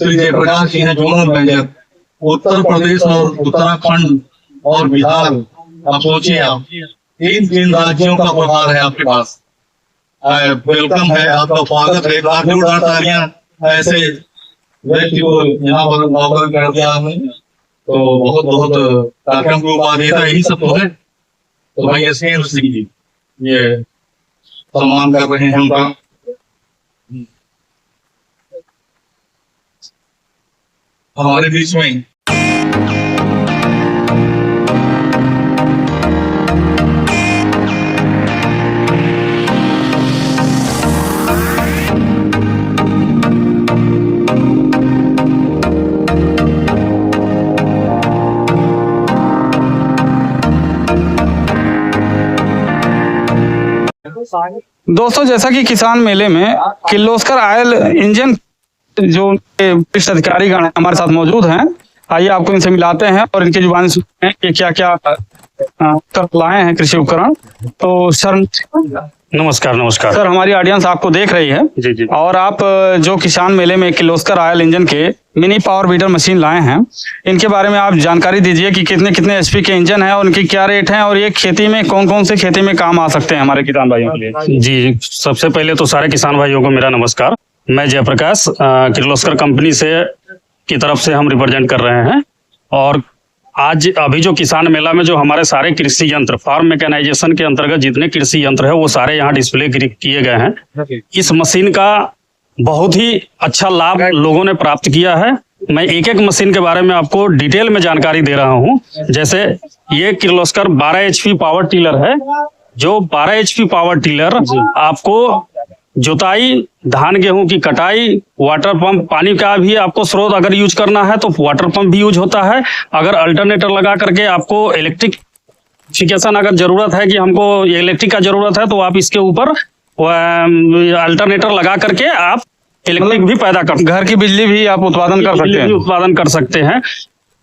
श्री जयप्रकाश जी हैं zonal manager Uttar Pradesh और उत्तराखंड और बिहार। आप सोचिए, आप तीन राज्यों का प्रभार है आपके पास। वेलकम है, आपका स्वागत है। तालियां ऐसे व्यक्ति को यहाँ पर नौकर कर दिया हमने, तो बहुत बहुत कार्यक्रम को उपाधेयता यही सब तो है। तो भाई एसकेएम सिंह जी ये सम्मान कर रहे हैं उनका। हमारे बीच में दोस्तों, जैसा कि किसान मेले में किर्लोस्कर ऑयल इंजन जो वरिष्ठ अधिकारीगण हमारे साथ मौजूद हैं, आइए आपको इनसे मिलाते हैं और इनकी जुबान सुनते हैं कि क्या क्या लाए हैं कृषि उपकरण। तो सर नमस्कार। नमस्कार सर, हमारी ऑडियंस आपको देख रही है जी जी। और आप जो किसान मेले में किर्लोस्कर ऑयल इंजन के मिनी पावर बीडर मशीन लाए हैं, इनके बारे में आप जानकारी दीजिए कि कितने कितने एचपी के इंजन है और उनकी क्या रेट है, और ये खेती में कौन कौन से खेती में काम आ सकते हैं हमारे किसान भाइयों के लिए। जी, सबसे पहले तो सारे किसान भाइयों को मेरा नमस्कार। मैं जयप्रकाश, किर्लोस्कर कंपनी से की तरफ से हम रिप्रेजेंट कर रहे हैं। और आज अभी जो किसान मेला में जो हमारे सारे कृषि यंत्र, फार्म मैकेनाइजेशन के अंतर्गत जितने कृषि यंत्र है वो सारे यहाँ डिस्प्ले किए गए हैं। इस मशीन का बहुत ही अच्छा लाभ लोगों ने प्राप्त किया है। मैं एक एक मशीन के बारे में आपको डिटेल में जानकारी दे रहा हूँ। जैसे ये किर्लोस्कर 12 HP पावर टिलर है। जो 12 HP पावर टिलर आपको जुताई, धान गेहूं की कटाई, वाटर पंप, पानी का भी आपको स्रोत अगर यूज करना है तो वाटर पंप भी यूज होता है। अगर अल्टरनेटर लगा करके आपको इलेक्ट्रिफिकेशन अगर जरूरत है कि हमको इलेक्ट्रिक का जरूरत है, तो आप इसके ऊपर अल्टरनेटर लगा करके आप इलेक्ट्रिक भी पैदा कर, घर की बिजली भी आप उत्पादन कर सकते हैं।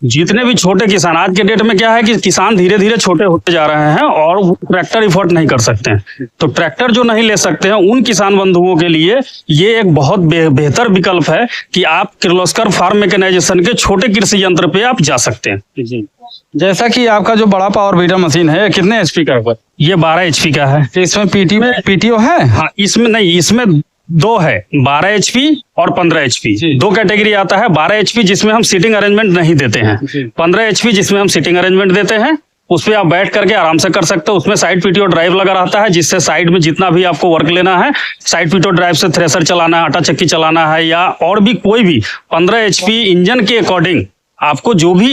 जितने भी छोटे किसान, आज के डेट में क्या है कि किसान धीरे धीरे छोटे होते जा रहे हैं और ट्रैक्टर इफोर्ड नहीं कर सकते हैं। तो ट्रैक्टर जो नहीं ले सकते हैं उन किसान बंधुओं के लिए ये एक बहुत बेहतर विकल्प है कि आप किर्लोस्कर फार्म मैकेनाइजेशन के छोटे कृषि यंत्र पे आप जा सकते हैं। जी, जैसा कि आपका जो बड़ा पावर बीडर मशीन है कितने एचपी का है? ये 12 HP का है। इसमें पीटीओ है? हाँ, इसमें नहीं, इसमें दो है, 12 HP और 15 HP। दो कैटेगरी आता है। 12 HP जिसमें हम सीटिंग अरेंजमेंट नहीं देते हैं, 15 HP जिसमें हम सीटिंग अरेंजमेंट देते हैं। उस पर आप बैठ करके आराम से कर सकते हो। उसमें साइड पीटीओ ड्राइव लगा रहता है, जिससे साइड में जितना भी आपको वर्क लेना है, साइड पीटीओ ड्राइव से थ्रेसर चलाना है, आटा चक्की चलाना है, या और भी कोई भी 15 HP इंजन के अकॉर्डिंग आपको जो भी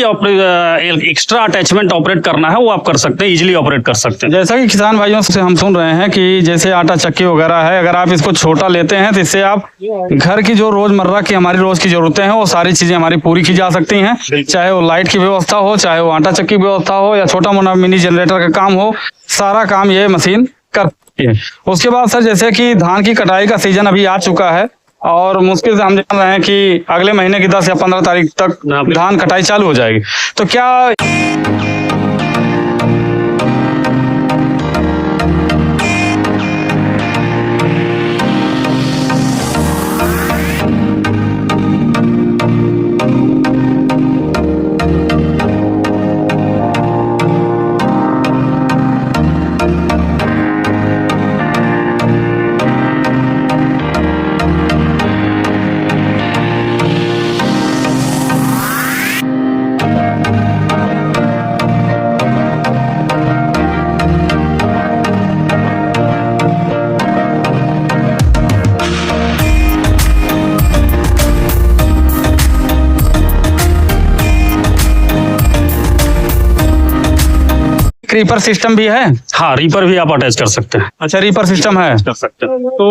एक्स्ट्रा अटैचमेंट ऑपरेट करना है वो आप कर सकते हैं, इजीली ऑपरेट कर सकते हैं। जैसा कि किसान भाइयों से हम सुन रहे हैं कि जैसे आटा चक्की वगैरह है, अगर आप इसको छोटा लेते हैं तो इससे आप घर की जो रोजमर्रा की हमारी रोज की जरूरतें हैं वो सारी चीजें हमारी पूरी की जा सकती हैं। चाहे वो लाइट की व्यवस्था हो, चाहे वो आटा चक्की व्यवस्था हो, या छोटा मोटा मिनी जनरेटर का काम हो, सारा काम ये मशीन करती है। उसके बाद सर, जैसे कि धान की कटाई का सीजन अभी आ चुका है और मुश्किल से हम जान रहे हैं कि अगले महीने की 10 या 15 तारीख तक धान कटाई चालू हो जाएगी, तो क्या रीपर सिस्टम भी है? हाँ, रीपर भी आप अटैच कर सकते हैं। अच्छा, रीपर सिस्टम है, कर सकते हैं। तो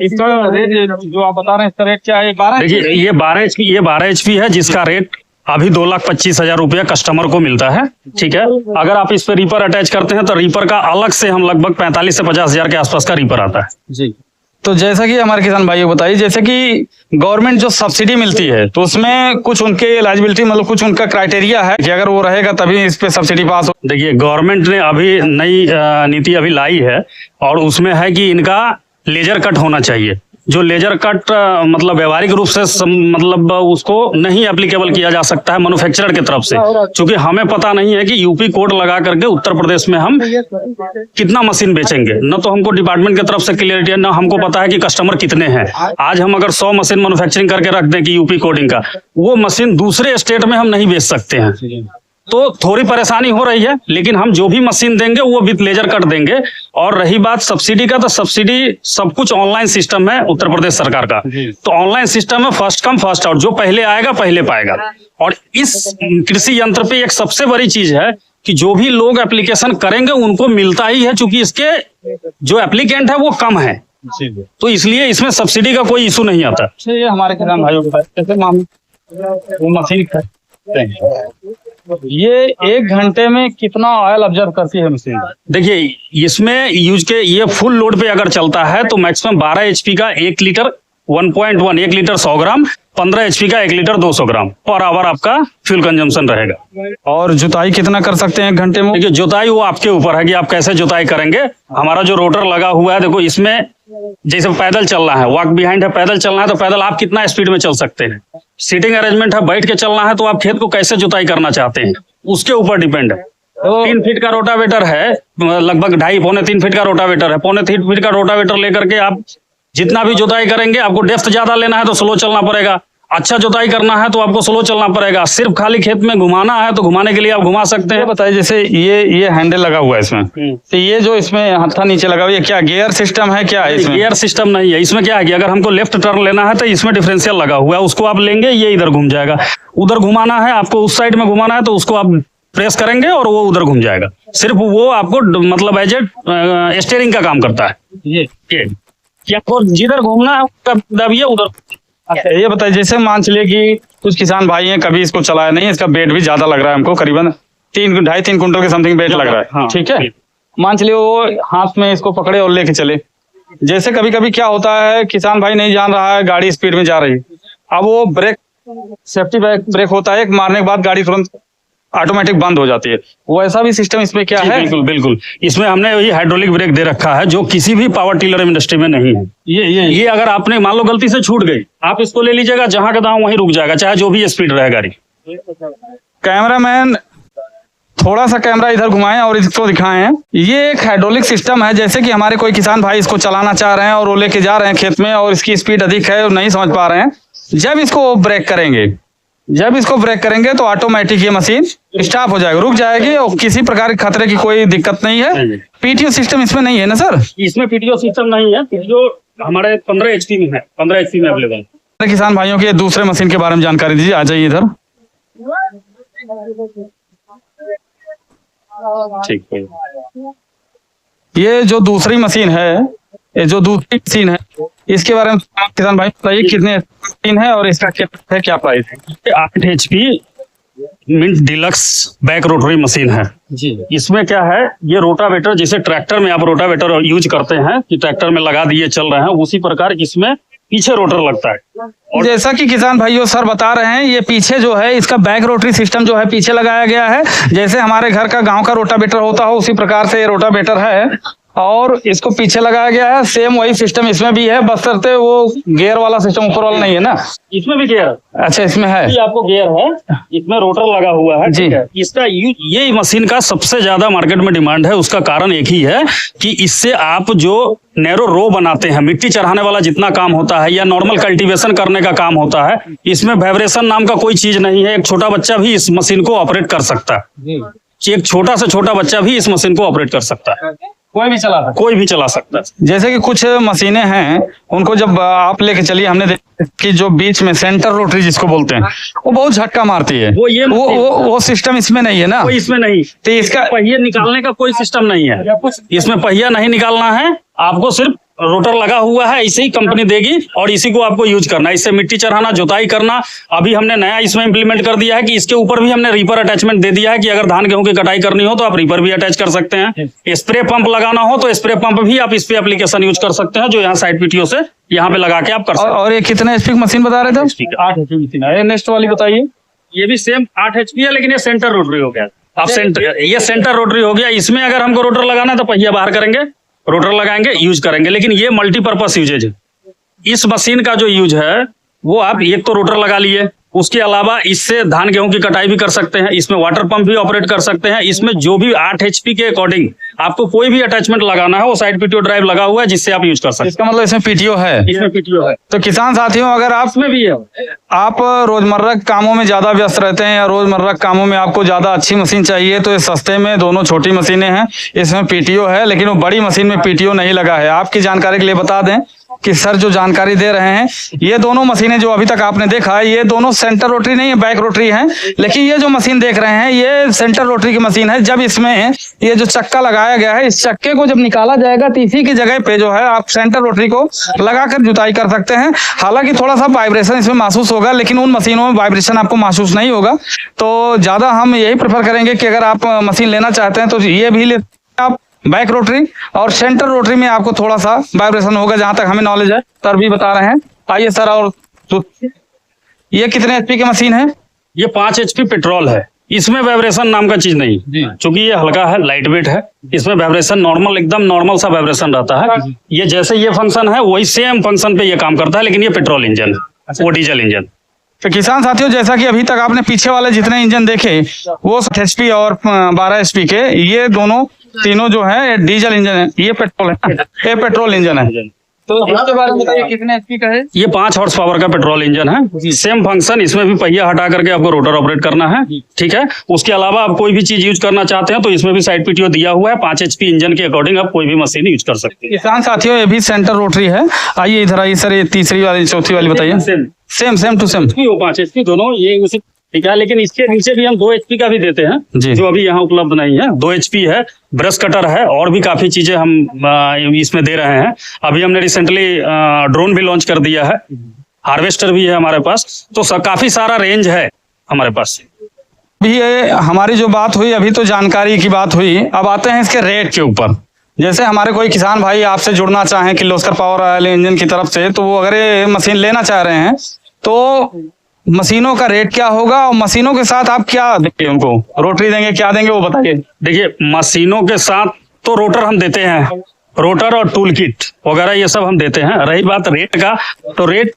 इसका रेट जो आप बता रहे हैं, इसका रेट क्या है? 12? देखिए, ये 12 HP है, जिसका रेट अभी 2,25,000 रुपया कस्टमर को मिलता है। ठीक है, अगर आप इस पे रीपर अटैच करते हैं तो रीपर का अलग से हम लगभग 45 से 50,000 के आसपास का रीपर आता है। जी, तो जैसा कि हमारे किसान भाइयों बताइए, जैसे कि गवर्नमेंट जो सब्सिडी मिलती है तो उसमें कुछ उनके एलिजिबिलिटी, मतलब कुछ उनका क्राइटेरिया है कि अगर वो रहेगा तभी इस पे सब्सिडी पास हो। देखिए, गवर्नमेंट ने अभी नई नीति अभी लाई है और उसमें है कि इनका लेजर कट होना चाहिए। जो लेजर कट मतलब व्यवहारिक रूप से मतलब उसको नहीं एप्लीकेबल किया जा सकता है मैन्युफैक्चरर की तरफ से, क्योंकि हमें पता नहीं है कि यूपी कोड लगा करके उत्तर प्रदेश में हम कितना मशीन बेचेंगे। न तो हमको डिपार्टमेंट की तरफ से क्लियरिटी है, न हमको पता है कि कस्टमर कितने हैं। आज हम अगर 100 मशीन मैन्युफैक्चरिंग करके रख दें कि यूपी कोडिंग का, वो मशीन दूसरे स्टेट में हम नहीं बेच सकते हैं। तो थोड़ी परेशानी हो रही है, लेकिन हम जो भी मशीन देंगे वो विद लेजर कट देंगे। और रही बात सब्सिडी का, तो सब्सिडी सब कुछ ऑनलाइन सिस्टम है उत्तर प्रदेश सरकार का। तो ऑनलाइन सिस्टम है, फर्स्ट कम फर्स्ट आउट, जो पहले आएगा पहले पाएगा। और इस कृषि यंत्र पे एक सबसे बड़ी चीज है कि जो भी लोग एप्लीकेशन करेंगे उनको मिलता ही है, चूंकि इसके जो एप्लीकेंट है वो कम है, तो इसलिए इसमें सब्सिडी का कोई इशू नहीं आता। ये हमारे किसान भाइयों के पास कैसे वो मशीन ये 1 घंटे में कितना ऑयल ऑब्जर्व करती है मशीन? देखिए, इसमें यूज के ये फुल लोड पे अगर चलता है तो मैक्सिमम 12 एचपी का 1 लीटर 1.1 1 लीटर 100 ग्राम, 15 एचपी का 1 लीटर 200 ग्राम पर आवर आपका फ्यूल कंजम्पशन रहेगा। और जुताई कितना कर सकते हैं 1 घंटे में? देखिए, जुताई वो आपके ऊपर है कि आप कैसे जुताई करेंगे। हमारा जो रोटर लगा हुआ है, देखो इसमें जैसे पैदल चलना है, वॉक बिहाइंड है, पैदल चलना है तो पैदल आप कितना स्पीड में चल सकते हैं। सीटिंग अरेंजमेंट है, बैठ के चलना है तो आप खेत को कैसे जुताई करना चाहते हैं, उसके ऊपर डिपेंड है। 3 फीट का रोटावेटर है, लगभग 2.5 पौने 3 फीट का रोटावेटर है। पौने 3 फीट का रोटावेटर लेकर के आप जितना भी जुताई करेंगे, आपको डेप्थ ज्यादा लेना है तो स्लो चलना पड़ेगा, अच्छा जुताई करना है तो आपको स्लो चलना पड़ेगा। सिर्फ खाली खेत में घुमाना है तो घुमाने के लिए आप घुमा सकते हैं। बताइए, जैसे ये हैंडल लगा हुआ है इसमें, तो ये जो इसमें हत्था नीचे लगा हुआ है, क्या गियर सिस्टम है? क्या है इसमें? गियर सिस्टम नहीं है। इसमें क्या है कि अगर हमको लेफ्ट टर्न लेना है तो इसमें डिफरेंशियल लगा हुआ है, उसको आप लेंगे, ये इधर घूम जाएगा। उधर घुमाना है आपको, उस साइड में घुमाना है तो उसको आप प्रेस करेंगे और वो उधर घूम जाएगा। सिर्फ वो आपको मतलब एज ए स्टीयरिंग का काम करता है। ये आपको जिधर घूमना है दबिए उधर। अच्छा, ये बताइए, जैसे मान चलिए कि कुछ किसान भाई हैं, कभी इसको चलाया नहीं, इसका वेट भी ज्यादा लग रहा है हमको, करीबन 2.5-3 कुंटल के समथिंग वेट लग रहा है। हाँ, ठीक है, मान चलिए वो हाथ में इसको पकड़े और लेके चले। जैसे कभी कभी क्या होता है, किसान भाई नहीं जान रहा है, गाड़ी स्पीड में जा रही है, अब वो ब्रेक, सेफ्टी ब्रेक होता है, एक मारने के बाद गाड़ी तुरंत ऑटोमेटिक बंद हो जाती है। वैसा भी सिस्टम इसमें क्या है? बिल्कुल बिल्कुल, इसमें हमने वही हाइड्रोलिक ब्रेक दे रखा है, जो किसी भी पावर टिलर इंडस्ट्री में नहीं है। ये अगर आपने मान लो गलती से छूट गई, आप इसको ले लीजिएगा, जहां का तहां वहीं रुक जाएगा, चाहे जो भी स्पीड रहे गाड़ी। कैमरामैन थोड़ा सा कैमरा इधर घुमाएं और इसको दिखाएं। ये एक हाइड्रोलिक सिस्टम है, जैसे कि हमारे कोई किसान भाई इसको चलाना चाह रहे हैं और वो लेके जा रहे हैं खेत में और इसकी स्पीड अधिक है और नहीं समझ पा रहे हैं, जब इसको ब्रेक करेंगे तो ऑटोमेटिक ये मशीन स्टॉप हो जाएगा, रुक जाएगी और किसी प्रकार के खतरे की कोई दिक्कत नहीं है। पीटीओ सिस्टम इसमें नहीं है ना सर? इसमें पीटीओ सिस्टम नहीं है। पीटीओ हमारे 15 एचपी में है, 15 एचपी में अवेलेबल है। किसान भाइयों के दूसरे मशीन के बारे में जानकारी दीजिए। आ जाइए इधर। ठीक है, ये जो दूसरी मशीन है, इसके बारे में किसान भाई बताइए, कितने मशीन है और इसका क्या प्राइस है? 8 HP mint deluxe back rotary machine है जी। इसमें क्या है, ये रोटावेटर जैसे ट्रैक्टर में आप रोटावेटर यूज करते हैं कि ट्रैक्टर में लगा दिए चल रहे हैं, उसी प्रकार इसमें पीछे रोटर लगता है। और जैसा कि किसान भाइयों सर बता रहे हैं, ये पीछे जो है इसका बैक रोटरी सिस्टम जो है पीछे लगाया गया है। जैसे हमारे घर का गांव का रोटावेटर होता हो उसी प्रकार से ये रोटावेटर है और इसको पीछे लगाया गया है। सेम वही सिस्टम इसमें भी है, बशर्ते वो गियर वाला सिस्टम ऊपर वाला नहीं है ना? इसमें भी गियर, अच्छा इसमें है, आपको गियर है, इसमें रोटर लगा हुआ है जी। इसका ये मशीन का सबसे ज्यादा मार्केट में डिमांड है। उसका कारण एक ही है कि इससे आप जो नैरो रो बनाते हैं, मिट्टी चढ़ाने वाला जितना काम होता है या नॉर्मल कल्टीवेशन करने का काम होता है, इसमें वाइब्रेशन नाम का कोई चीज नहीं है। एक छोटा बच्चा भी इस मशीन को ऑपरेट कर सकता है, एक छोटा से छोटा बच्चा भी इस मशीन को ऑपरेट कर सकता है, कोई भी चला सकता है। जैसे कि कुछ मशीनें हैं, उनको जब आप लेके चलिए, हमने देखा कि जो बीच में सेंटर रोटरी जिसको बोलते हैं, वो बहुत झटका मारती है। वो सिस्टम इसमें नहीं है ना? वो इसमें नहीं, तो इसका पहिया निकालने का कोई सिस्टम नहीं है। इसमें पहिया नहीं निकालना है, आपको सिर्फ रोटर लगा हुआ है, इसे ही कंपनी देगी और इसी को आपको यूज करना है। इससे मिट्टी चढ़ाना, जुताई करना। अभी हमने नया इसमें इंप्लीमेंट कर दिया है कि इसके ऊपर भी हमने रीपर अटैचमेंट दे दिया है कि अगर धान गेहूं की कटाई करनी हो तो आप रीपर भी अटैच कर सकते हैं। स्प्रे पंप लगाना हो तो स्प्रे पंप भी आप इस पे एप्लीकेशन यूज कर सकते हैं, जो यहाँ साइड पीटीओ से यहाँ पे लगा के आप कर सकते हैं। और ये कितने एचपी की मशीन बता रहे थे? 8 एचपी मशीन है। नेक्स्ट वाली बताइए। ये भी सेम 8 एचपी है, लेकिन ये सेंटर रोटरी हो गया। आप सेंटर रोटरी हो गया। इसमें अगर हमको रोटर लगाना है तो पहिया बाहर करेंगे, रोटर लगाएंगे, यूज करेंगे, लेकिन ये मल्टीपर्पज यूजेज है। इस मशीन का जो यूज है वो आप एक तो रोटर लगा लिए, उसके अलावा इससे धान गेहूं की कटाई भी कर सकते हैं, इसमें वाटर पंप भी ऑपरेट कर सकते हैं। इसमें जो भी 8 HP के अकॉर्डिंग आपको कोई भी अटैचमेंट लगाना है वो साइड पीटीओ ड्राइव लगा हुआ है जिससे आप यूज कर सकते हैं। इसका मतलब इसमें पीटीओ है। इसमें पीटीओ है। तो किसान साथियों, अगर आप इसमें भी है। आप रोजमर्रा के कामों में ज्यादा व्यस्त रहते हैं या रोजमर्रा के कामों में आपको ज्यादा अच्छी मशीन चाहिए, तो ये सस्ते में दोनों छोटी मशीनें हैं। इसमें पीटीओ है, लेकिन वो बड़ी मशीन में पीटीओ नहीं लगा है। आपकी जानकारी के लिए बता दें कि सर जो जानकारी दे रहे हैं, ये दोनों मशीनें जो अभी तक आपने देखा है, ये दोनों सेंटर रोटरी नहीं है, बैक रोटरी है। लेकिन ये जो मशीन देख रहे हैं, ये सेंटर रोटरी की मशीन है। जब इसमें ये जो चक्का लगाया गया है, इस चक्के को जब निकाला जाएगा तो इसी की जगह पे जो है आप सेंटर रोटरी को लगाकर जुताई कर सकते हैं। हालांकि थोड़ा सा वाइब्रेशन इसमें महसूस होगा, लेकिन उन मशीनों में वाइब्रेशन आपको महसूस नहीं होगा। तो ज्यादा हम यही प्रेफर करेंगे कि अगर आप मशीन लेना चाहते हैं तो ये भी ले आप बैक रोटरी, और सेंटर रोटरी में आपको थोड़ा सा वाइब्रेशन होगा, जहां तक हमें नॉलेज है। सर भी बता रहे हैं। आइए सर, और तो ये कितने HP की मशीन है? ये 5 HP पेट्रोल है। इसमें वाइब्रेशन नाम का चीज नहीं, क्योंकि ये हल्का है, लाइट वेट है। इसमें वाइब्रेशन नॉर्मल, एकदम नॉर्मल सा वाइब्रेशन रहता है। ये जैसे ये फंक्शन है वही सेम फंक्शन पे ये काम करता है, लेकिन ये पेट्रोल इंजन है, वो डीजल इंजन। तो किसान साथियों, जैसा कि अभी तक आपने पीछे वाले जितने इंजन देखे वो 7 HP और 12 HP के, ये दोनों तीनों जो है डीजल इंजन है। ये पेट्रोल है, ये पेट्रोल इंजन है। तो इसके बारे में बताइए, कितने HP का है? ये 5 हॉर्स पावर का पेट्रोल इंजन है। सेम फंक्शन, इसमें भी पहिया हटा करके आपको रोटर ऑपरेट करना है, ठीक है। उसके अलावा आप कोई भी चीज यूज करना चाहते हैं तो इसमें भी साइड पीटीओ दिया हुआ है। 5 HP इंजन के अकॉर्डिंग आप कोई भी मशीन यूज कर सकते हैं। किसान साथियों, ये भी सेंटर रोटरी है। आइए इधर आइए सर, ये तीसरी वाली चौथी वाली बताइए। Same to same. वो 5 HP दोनों ये उसी, ठीक है। लेकिन इसके नीचे भी हम 2 HP का भी देते हैं, जो अभी यहाँ उपलब्ध नहीं है। 2 HP है, ब्रश कटर है, और भी काफी चीजें हम इसमें दे रहे हैं। अभी हमने रिसेंटली ड्रोन भी लॉन्च कर दिया है, हार्वेस्टर भी है हमारे पास। तो काफी सारा रेंज है हमारे पास। अभी ये हमारी जो बात हुई, अभी तो जानकारी की बात हुई। अब आते हैं इसके रेट के ऊपर। जैसे हमारे कोई किसान भाई आपसे जुड़ना चाहें किर्लोस्कर पावर ऑयल इंजन की तरफ से, तो वो अगर ये मशीन लेना चाह रहे हैं तो मशीनों का रेट क्या होगा, और मशीनों के साथ आप क्या देंगे उनको? रोटरी देंगे, क्या देंगे वो बताइए। देखिए, मशीनों के साथ तो रोटर हम देते हैं, रोटर और टूल किट वगैरह ये सब हम देते हैं। रही बात रेट का, तो रेट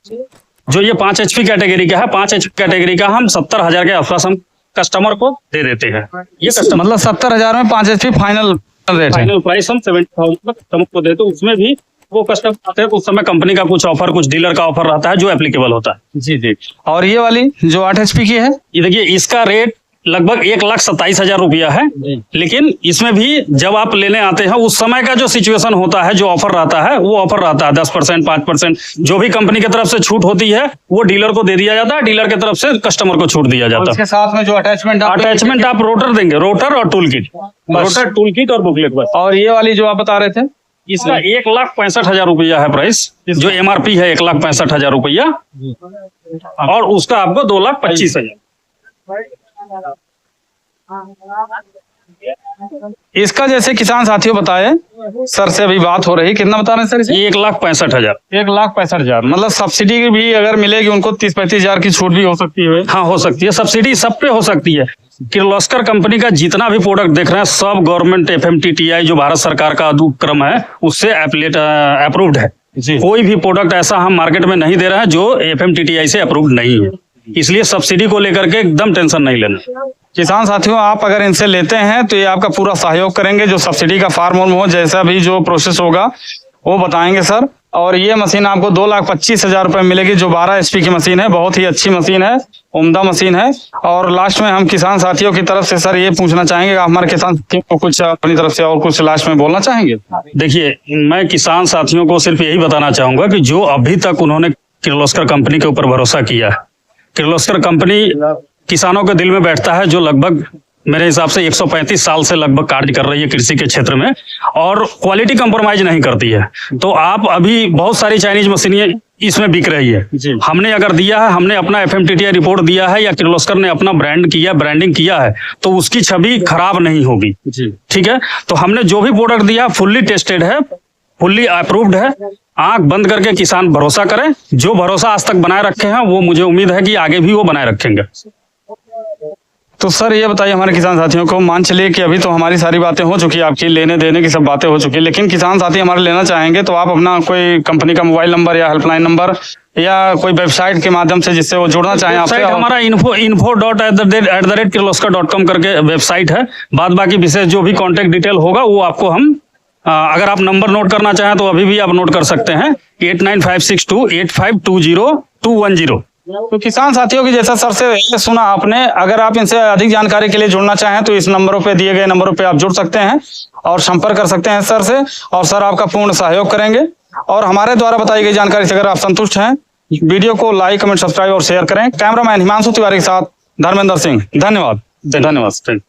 जो ये 5 HP कैटेगरी का है, 5 HP कैटेगरी का हम 70,000 के आसपास हम कस्टमर को दे देते हैं। ये कस्टमर मतलब 70,000 में 5 HP फाइनल रेट है। फाइनल प्राइस हम 70,000 कस्टमर को देते हैं। उसमें भी वो कस्टमर आते हैं तो उस समय कंपनी का कुछ ऑफर, कुछ डीलर का ऑफर रहता है जो एप्लीकेबल होता है। जी। और ये वाली जो 8 HP की है, ये देखिए, इसका रेट लगभग 1,27,000 रुपया है। लेकिन इसमें भी जब आप लेने आते हैं उस समय का जो सिचुएशन होता है, जो ऑफर रहता है, वो ऑफर रहता है 10%, 5%। जो भी कंपनी की तरफ से छूट होती है वो डीलर को दे दिया जाता है, डीलर की तरफ से कस्टमर को छूट दिया जाता है। इसके साथ में जो अटैचमेंट आप रोटर देंगे, रोटर और tool kit, rotor, tool kit और बुकलेट बस। और ये वाली जो आप बता रहे थे, इसका 1,65,000 रुपया है प्राइस, जो MRP है 1,65,000 रुपया, और उसका आपको 2,25,000। इसका जैसे किसान साथियों बताए, सर से अभी बात हो रही, कितना बता रहे हैं सर इसे? 1,65,000। 1,65,000। मतलब सब्सिडी भी अगर मिलेगी उनको 30-35,000 की छूट भी हो सकती है। हाँ, हो सकती है, सब्सिडी सब पे हो सकती है। किर्लोस्कर कंपनी का जितना भी प्रोडक्ट देख रहे हैं सब गवर्नमेंट FMTTI जो भारत सरकार का उपक्रम है उससे अप्रूव्ड है। कोई भी प्रोडक्ट ऐसा हम मार्केट में नहीं दे रहे हैं जो FMTTI से अप्रूव्ड नहीं है, इसलिए सब्सिडी को लेकर के एकदम टेंशन नहीं लेना। किसान साथियों, आप अगर इनसे लेते हैं तो ये आपका पूरा सहयोग करेंगे। जो सब्सिडी का फार्म हो, जैसा भी जो प्रोसेस होगा वो बताएंगे सर। और ये मशीन आपको 2,25,000 रुपए मिलेगी, जो 12 HP की मशीन है। बहुत ही अच्छी मशीन है, उम्दा मशीन है। और लास्ट में हम किसान साथियों की तरफ से सर ये पूछना चाहेंगे, हमारे किसान साथियों को कुछ अपनी तरफ से और कुछ लास्ट में बोलना चाहेंगे? देखिए, मैं किसान साथियों को सिर्फ यही बताना चाहूंगा कि जो अभी तक उन्होंने किर्लोस्कर कंपनी के ऊपर भरोसा किया, किर्लोस्कर कंपनी किसानों के दिल में बैठता है, जो लगभग मेरे हिसाब से 135 साल से लगभग कार्य कर रही है कृषि के क्षेत्र में, और क्वालिटी कंप्रोमाइज नहीं करती है। तो आप अभी बहुत सारी चाइनीज मशीनें इसमें बिक रही है। हमने अगर दिया है, हमने अपना FMTTI रिपोर्ट दिया है या किर्लोस्कर ने अपना ब्रांडिंग किया है, तो उसकी छवि खराब नहीं होगी। ठीक है, तो हमने जो भी प्रोडक्ट दिया फुल्ली टेस्टेड है, फुल्ली अप्रूव्ड है। आंख बंद करके किसान भरोसा करें। जो भरोसा आज तक बनाए रखे हैं वो मुझे उम्मीद है कि आगे भी वो बनाए रखेंगे। तो सर ये बताइए हमारे किसान साथियों को, मान चलिए कि अभी तो हमारी सारी बातें हो चुकी है, आपकी लेने देने की सब बातें हो चुकी है, लेकिन किसान साथी हमारे लेना चाहेंगे तो आप अपना कोई कंपनी का मोबाइल नंबर या हेल्पलाइन नंबर या कोई वेबसाइट के माध्यम से जिससे वो जुड़ना चाहें आपसे। वेबसाइट हमारा info.@kirloskar.com करके वेबसाइट है। बाद बाकी विशेष जो भी कांटेक्ट डिटेल होगा वो आपको हम अगर आप नंबर नोट करना चाहें तो अभी भी आप नोट कर सकते हैं 895628520210। तो किसान साथियों की जैसा सर से सुना आपने, अगर आप इनसे अधिक जानकारी के लिए जुड़ना चाहें तो इस नंबरों पे, दिए गए नंबरों पे आप जुड़ सकते हैं और संपर्क कर सकते हैं सर से, और सर आपका पूर्ण सहयोग करेंगे। और हमारे द्वारा बताई गई जानकारी से अगर आप संतुष्ट हैं, वीडियो को लाइक, कमेंट, सब्सक्राइब और शेयर करें। कैमरामैन हिमांशु तिवारी के साथ धर्मेंद्र सिंह, धन्यवाद। धन्यवाद।